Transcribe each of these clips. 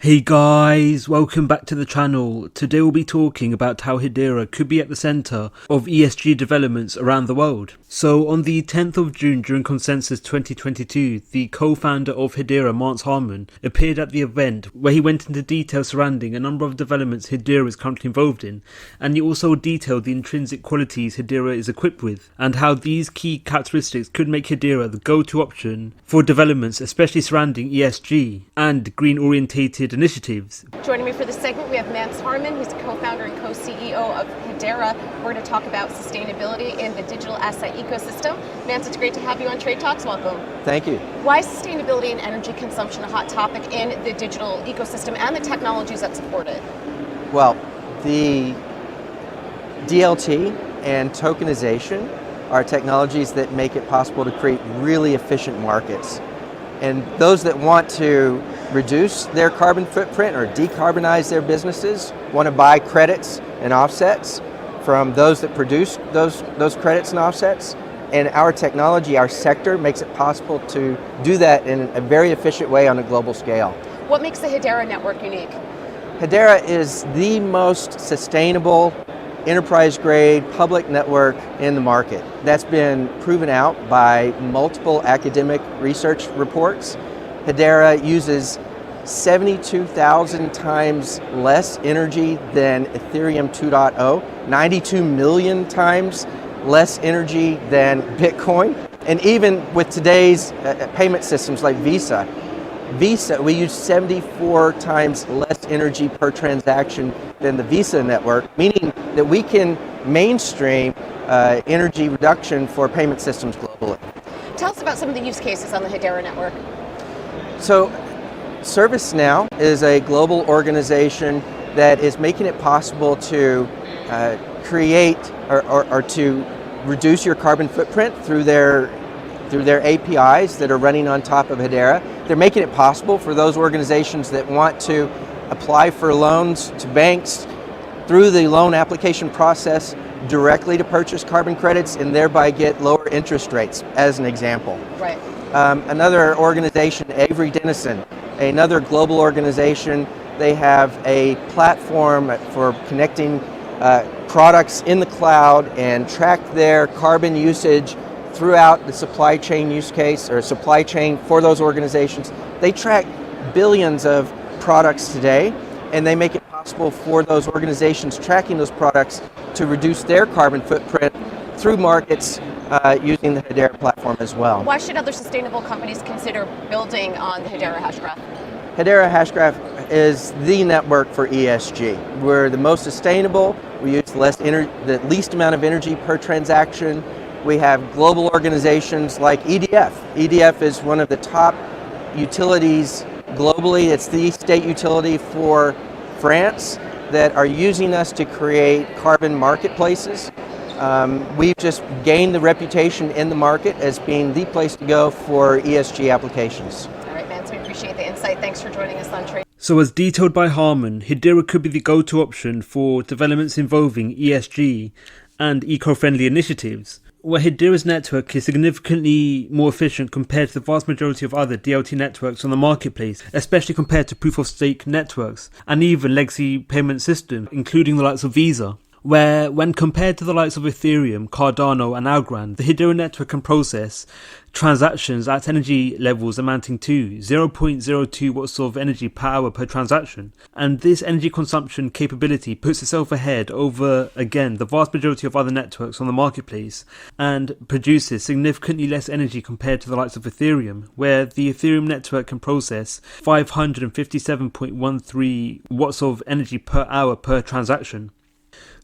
Hey guys, welcome back to the channel. Today we'll be talking about how Hedera could be at the centre of ESG developments around the world. So on the 10th of June during Consensus 2022, the co-founder of Hedera, Mance Harmon, appeared at the event where he went into detail surrounding a number of developments Hedera is currently involved in, and he also detailed the intrinsic qualities Hedera is equipped with and how these key characteristics could make Hedera the go-to option for developments especially surrounding ESG and green-orientated initiatives. Joining me for this segment, we have Mance Harmon, who's co-founder and co-CEO of Hedera. We're going to talk about sustainability in the digital asset ecosystem. Mance, it's great to have you on Trade Talks. Welcome. Thank you. Why is sustainability and energy consumption a hot topic in the digital ecosystem and the technologies that support it? Well, the DLT and tokenization are technologies that make it possible to create really efficient markets. And those that want to reduce their carbon footprint or decarbonize their businesses want to buy credits and offsets from those that produce those credits and offsets. And our technology, our sector, makes it possible to do that in a very efficient way on a global scale. What makes the Hedera network unique? Hedera is the most sustainable enterprise-grade public network in the market. That's been proven out by multiple academic research reports. Hedera uses 72,000 times less energy than Ethereum 2.0, 92 million times less energy than Bitcoin. And even with today's payment systems like Visa, we use 74 times less energy per transaction than the Visa network, meaning that we can mainstream energy reduction for payment systems globally. Tell us about some of the use cases on the Hedera network. So, ServiceNow is a global organization that is making it possible to create or to reduce your carbon footprint through their APIs that are running on top of Hedera. They're making it possible for those organizations that want to apply for loans to banks through the loan application process directly to purchase carbon credits and thereby get lower interest rates, as an example. Right. Another organization, Avery Dennison, another global organization, they have a platform for connecting products in the cloud and track their carbon usage throughout the supply chain use case or supply chain for those organizations. They track billions of products today, and they make it possible for those organizations tracking those products to reduce their carbon footprint through markets using the Hedera platform as well. Why should other sustainable companies consider building on the Hedera Hashgraph? Hedera Hashgraph is the network for ESG. We're the most sustainable. We use the least amount of energy per transaction. We have global organizations like EDF. EDF is one of the top utilities globally. It's the state utility for France that are using us to create carbon marketplaces. We've just gained the reputation in the market as being the place to go for ESG applications. All right, Mance, we appreciate the insight. Thanks for joining us on Trade. So as detailed by Harmon, Hedera could be the go-to option for developments involving ESG and eco-friendly initiatives, where Hedera's network is significantly more efficient compared to the vast majority of other DLT networks on the marketplace, especially compared to proof-of-stake networks and even legacy payment systems, including the likes of Visa, where when compared to the likes of Ethereum, Cardano and Algorand, the Hedera network can process transactions at energy levels amounting to 0.02 watts of energy per hour per transaction. And this energy consumption capability puts itself ahead over, again, the vast majority of other networks on the marketplace and produces significantly less energy compared to the likes of Ethereum, where the Ethereum network can process 557.13 watts of energy per hour per transaction.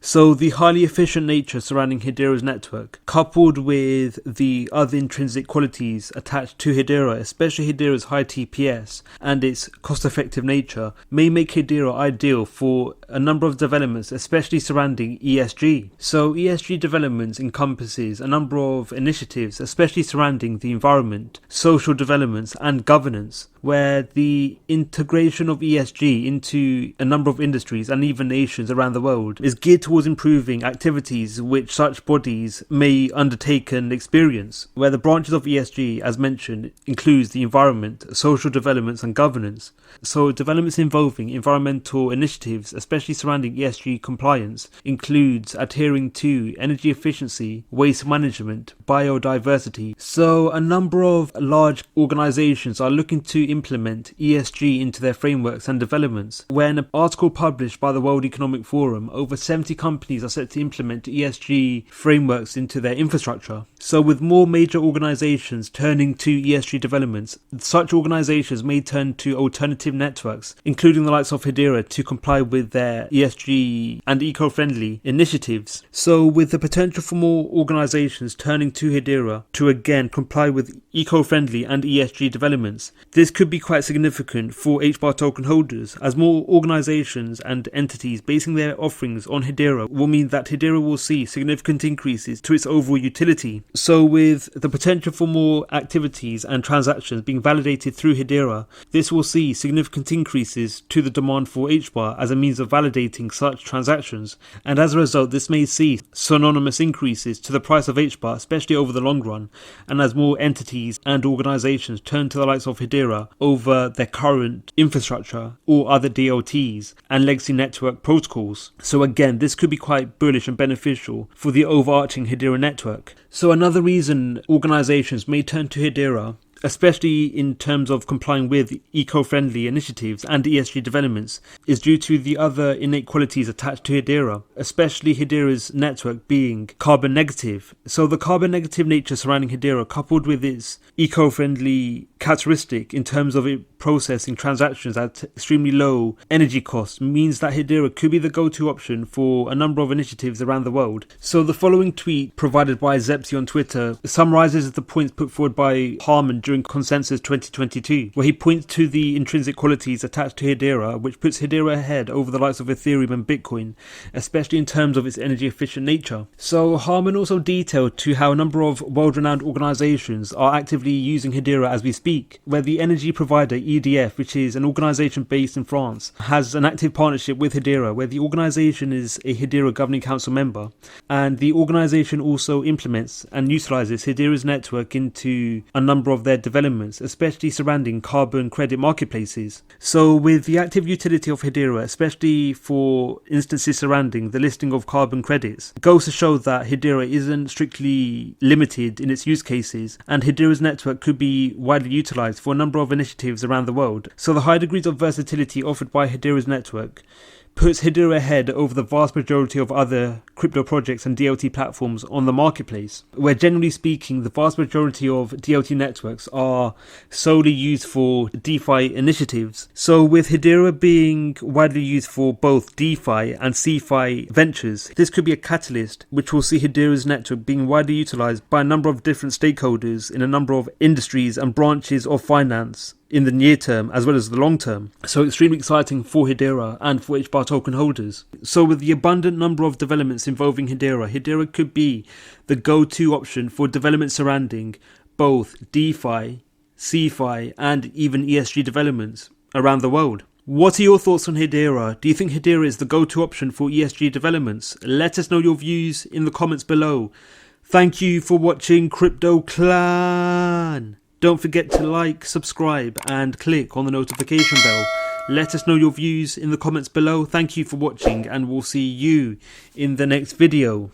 So the highly efficient nature surrounding Hedera's network, coupled with the other intrinsic qualities attached to Hedera, especially Hedera's high TPS and its cost-effective nature, may make Hedera ideal for a number of developments, especially surrounding ESG. So ESG developments encompasses a number of initiatives, especially surrounding the environment, social developments and governance, where the integration of ESG into a number of industries and even nations around the world is geared towards towards improving activities which such bodies may undertake and experience, where the branches of ESG, as mentioned, includes the environment, social developments and governance. So developments involving environmental initiatives, especially surrounding ESG compliance, includes adhering to energy efficiency, waste management, biodiversity. So a number of large organizations are looking to implement ESG into their frameworks and developments. Where in an article published by the World Economic Forum, over 70 companies are set to implement ESG frameworks into their infrastructure. So with more major organizations turning to ESG developments, such organizations may turn to alternative networks, including the likes of Hedera, to comply with their ESG and eco-friendly initiatives. So with the potential for more organizations turning to Hedera to again comply with eco-friendly and ESG developments, this could be quite significant for HBAR token holders, as more organizations and entities basing their offerings on Hedera will mean that Hedera will see significant increases to its overall utility. So with the potential for more activities and transactions being validated through Hedera, this will see significant increases to the demand for HBAR as a means of validating such transactions, and as a result this may see synonymous increases to the price of HBAR, especially over the long run, and as more entities and organizations turn to the likes of Hedera over their current infrastructure or other DLTs and legacy network protocols. So again, this could be quite bullish and beneficial for the overarching Hedera network. So another reason organizations may turn to Hedera, especially in terms of complying with eco-friendly initiatives and ESG developments, is due to the other innate qualities attached to Hedera, especially Hedera's network being carbon negative. So the carbon negative nature surrounding Hedera, coupled with its eco-friendly characteristic in terms of it processing transactions at extremely low energy costs, means that Hedera could be the go-to option for a number of initiatives around the world. So the following tweet provided by Zepsi on Twitter summarizes the points put forward by Harman during Consensus 2022, where he points to the intrinsic qualities attached to Hedera, which puts Hedera ahead over the likes of Ethereum and Bitcoin, especially in terms of its energy efficient nature. So Harman also detailed to how a number of world-renowned organizations are actively using Hedera as we speak, where the energy provider EDF, which is an organization based in France, has an active partnership with Hedera, where the organization is a Hedera Governing Council member, and the organization also implements and utilizes Hedera's network into a number of their developments, especially surrounding carbon credit marketplaces. So with the active utility of Hedera, especially for instances surrounding the listing of carbon credits, it goes to show that Hedera isn't strictly limited in its use cases, and Hedera's network could be widely utilized for a number of initiatives around the world. So the high degrees of versatility offered by Hedera's network puts Hedera ahead over the vast majority of other crypto projects and DLT platforms on the marketplace, where generally speaking the vast majority of DLT networks are solely used for DeFi initiatives. So with Hedera being widely used for both DeFi and CeFi ventures, this could be a catalyst which will see Hedera's network being widely utilized by a number of different stakeholders in a number of industries and branches of finance in the near term as well as the long term. So extremely exciting for Hedera and for HBAR token holders. So with the abundant number of developments involving Hedera could be the go-to option for developments surrounding both DeFi, CeFi and even ESG developments around the world. What are your thoughts on Hedera? Do you think Hedera is the go-to option for ESG developments? Let us know your views in the comments below. Thank you for watching Crypto Clan. Don't forget to like, subscribe and click on the notification bell. Let us know your views in the comments below. Thank you for watching and we'll see you in the next video.